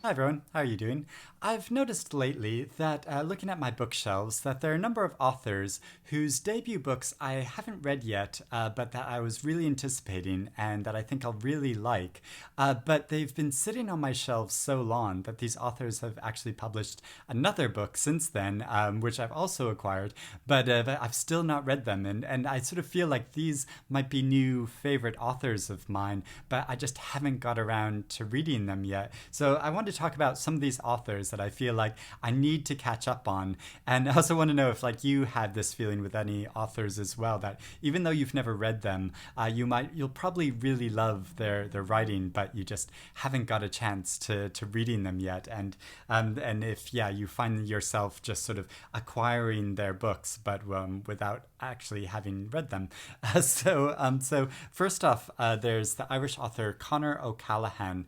Hi everyone, how are you doing? I've noticed lately that looking at my bookshelves that there are a number of authors whose debut books I haven't read yet, but that I was really anticipating and that I think I'll really like. But they've been sitting on my shelves so long that these authors have actually published another book since then, which I've also acquired, but I've still not read them. And I sort of feel like these might be new favorite authors of mine, but I just haven't got around to reading them yet. So I wanted to talk about some of these authors that I feel like I need to catch up on. And I also want to know if like you had this feeling with any authors as well, that even though you've never read them, you'll probably really love their writing, but you just haven't got a chance to reading them yet. And if you find yourself just sort of acquiring their books, but without actually having read them. So first off, there's the Irish author Conor OCallaghan,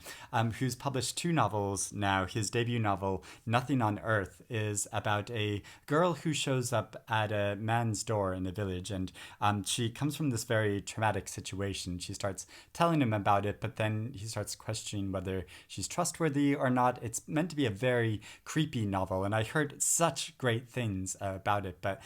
who's published two novels now. His debut novel, Nothing on Earth, is about a girl who shows up at a man's door in a village, and she comes from this very traumatic situation. She starts telling him about it, but then he starts questioning whether she's trustworthy or not. It's meant to be a very creepy novel, and I heard such great things about it, but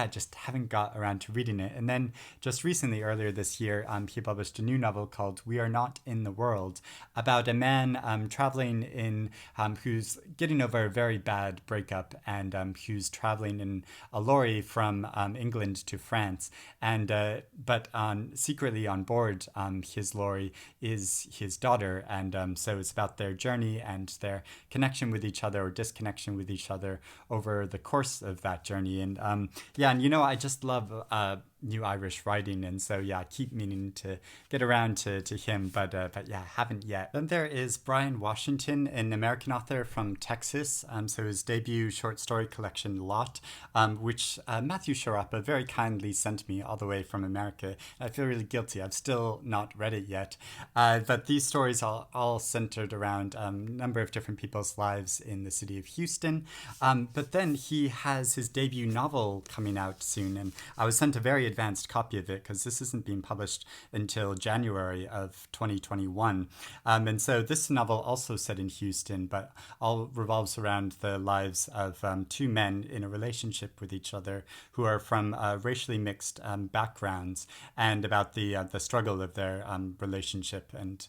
just haven't got around to reading it. And then just recently, earlier this year, he published a new novel called We Are Not in the World, about a man traveling in who's getting over a very bad breakup, and who's traveling in a lorry from England to France, and but secretly on board his lorry is his daughter, and so it's about their journey and their connection with each other or disconnection with each other over the course of that journey. And I just love new Irish writing, and so I keep meaning to get around to him, but haven't yet. Then there is Bryan Washington, an American author from Texas. So his debut short story collection Lot, which Matthew Sharapa very kindly sent me all the way from America. I feel really guilty. I've still not read it yet, but these stories are all centered around a number of different people's lives in the city of Houston. But then he has his debut novel coming out soon, and I was sent a very advanced copy of it because this isn't being published until January of 2021. And so this novel also set in Houston, but all revolves around the lives of two men in a relationship with each other who are from racially mixed backgrounds, and about the struggle of their relationship and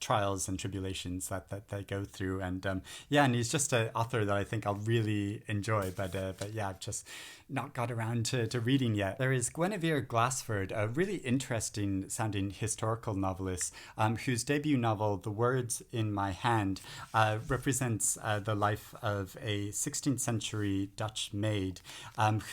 trials and tribulations that they go through. And he's just an author that I think I'll really enjoy, but I've just not got around to reading yet. There is Guinevere Glasfurd, a really interesting sounding historical novelist, whose debut novel, The Words in My Hand, represents the life of a 16th century Dutch maid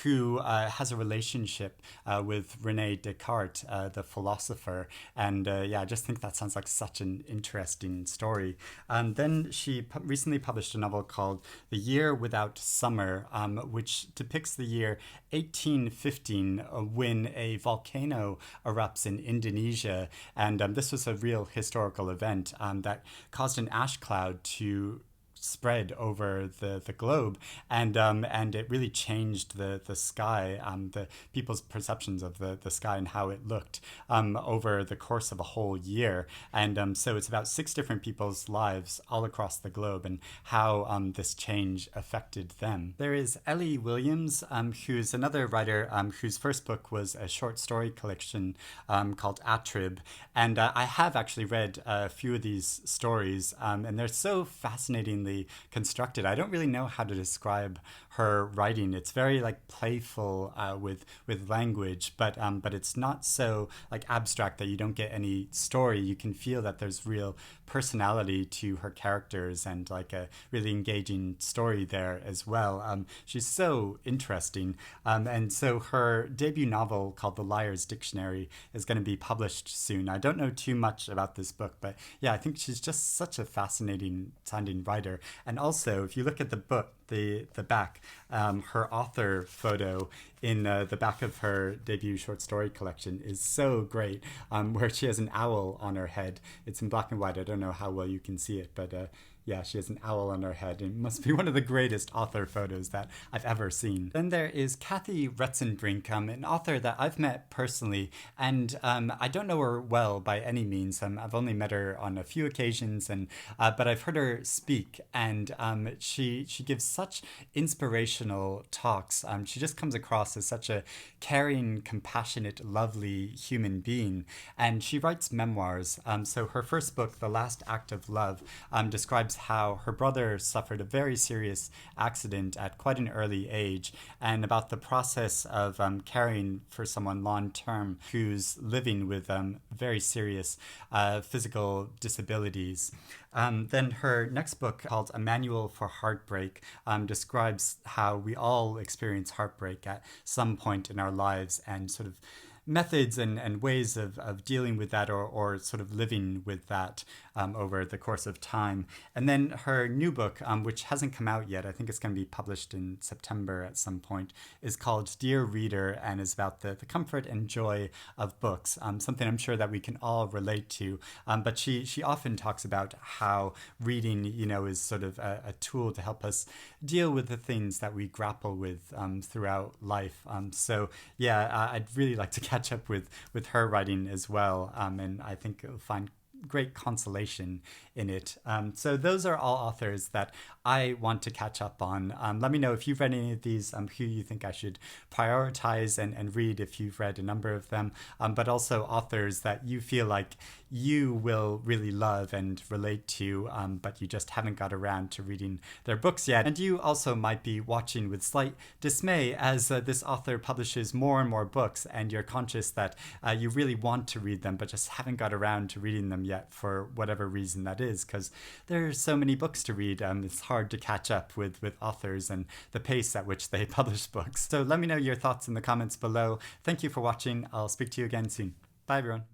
who has a relationship with René Descartes, the philosopher. And I just think that sounds like such an interesting story. Then she recently published a novel called The Year Without Summer, which depicts the year 1815 when a volcano erupts in Indonesia. And this was a real historical event that caused an ash cloud to spread over the globe, and it really changed the sky, the people's perceptions of the sky and how it looked over the course of a whole year. And so it's about 6 different people's lives all across the globe and how this change affected them. There is Ellie Williams, who's another writer whose first book was a short story collection called Attrib, and I have actually read a few of these stories, and they're so fascinatingly constructed. I don't really know how to describe her writing. It's very like playful with language, but it's not so like abstract that you don't get any story. You can feel that there's real personality to her characters and like a really engaging story there as well. She's so interesting, and so her debut novel called The Liar's Dictionary is going to be published soon. I don't know too much about this book, but I think she's just such a fascinating sounding writer. And also, if you look at the book, the back, her author photo in the back of her debut short story collection is so great, where she has an owl on her head. It's in black and white. I don't know how well you can see it, but Yeah, she has an owl on her head and must be one of the greatest author photos that I've ever seen. Then there is Cathy Rutzenbrink, an author that I've met personally, and I don't know her well by any means. I've only met her on a few occasions, and but I've heard her speak, and she gives such inspirational talks. She just comes across as such a caring, compassionate, lovely human being, and she writes memoirs. So her first book, The Last Act of Love, describes how her brother suffered a very serious accident at quite an early age, and about the process of caring for someone long term who's living with very serious physical disabilities. Then her next book, called A Manual for Heartbreak, describes how we all experience heartbreak at some point in our lives, and sort of methods and ways of dealing with that, or sort of living with that over the course of time. And then her new book, which hasn't come out yet, I think it's going to be published in September at some point, is called Dear Reader, and is about the comfort and joy of books, something I'm sure that we can all relate to. But she often talks about how reading, is sort of a tool to help us deal with the things that we grapple with throughout life. So yeah, I'd really like to catch up with her writing as well, and I think you'll find great consolation in it. So those are all authors that I want to catch up on. Let me know if you've read any of these, who you think I should prioritize and read if you've read a number of them, but also authors that you feel like you will really love and relate to, but you just haven't got around to reading their books yet. And you also might be watching with slight dismay as this author publishes more and more books, and you're conscious that you really want to read them, but just haven't got around to reading them yet for whatever reason that is, because there are so many books to read. It's hard to catch up with authors and the pace at which they publish books. So let me know your thoughts in the comments below. Thank you for watching. I'll speak to you again soon. Bye, everyone.